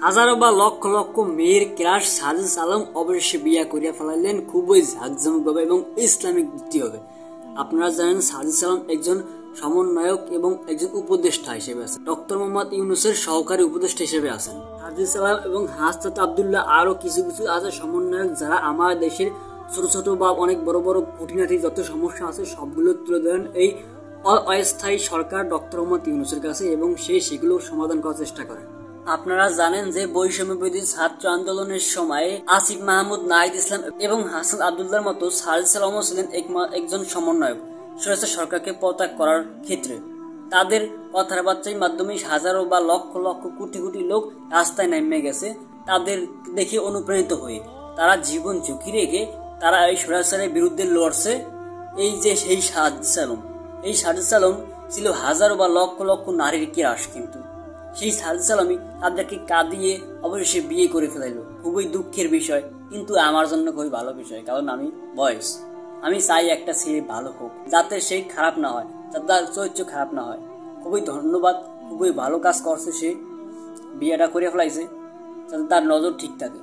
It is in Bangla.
হাজারো বা লক্ষ লক্ষ মেয়ের ক্রাশ সাজিদ আলম অবশেষে বিয়া করিয়া ফেলাইলেন খুবই ঝাঁকজমকভাবে এবং ইসলামিক ভিত্তি হবে। আপনারা জানেন সাজিদ আলম একজন সমন্বয়ক এবং একজন উপদেষ্টা হিসেবে আছেন, ডক্টর মোহাম্মদ ইউনূসের সহকারী উপদেষ্টা হিসেবে আছেন। সাজিদ আলম এবং হাসনাত আব্দুল্লাহ আরো কিছু কিছু আছে সমন্বয়ক, যারা আমার দেশের ছোট ছোট বা অনেক বড় বড় খুঁটিনাটি যত সমস্যা আছে সবগুলো তুলে ধরেন এই অস্থায়ী সরকার ডক্টর মোহাম্মদ ইউনূসের কাছে এবং সেগুলো সমাধান করার চেষ্টা করেন। আপনারা জানেন যে বৈষম্য বিরোধী ছাত্র আন্দোলনের সময় আসিফ মাহমুদ, নাহিদ ইসলাম এবং হাসান আব্দুল্লাহর মতো সাজিদ আলমও ছিলেন একজন সমন্বয়ক স্বৈরাচার সরকারকে পদত্যাগ করার ক্ষেত্রে। তাদের কথাবার্তার মাধ্যমে হাজারো বা লক্ষ লক্ষ কোটি কোটি লোক রাস্তায় নেমে গেছে, তাদের দেখে অনুপ্রাণিত হয়ে তারা জীবন ঝুঁকি রেখে তারা এই স্বৈরাচারের বিরুদ্ধে লড়ছে। এই যে সেই সাজিদ আলম ছিল হাজারো বা লক্ষ লক্ষ নারীর ক্রাশ, কিন্তু সেই সাজিদ আলমই তাদেরকে কাঁদিয়ে অবশেষে বিয়ে করে ফেলাইলো। খুবই দুঃখের বিষয়, কিন্তু আমার জন্য খুবই ভালো বিষয়, কারণ আমি বয়স আমি চাই একটা ছেলে ভালো হোক, যাতে সে খারাপ না হয়, যাতে তার চরিত্র খারাপ না হয়। খুবই ধন্যবাদ, খুবই ভালো কাজ করছে, সে বিয়েটা করে ফেলাইছে যাতে তার নজর ঠিক থাকে।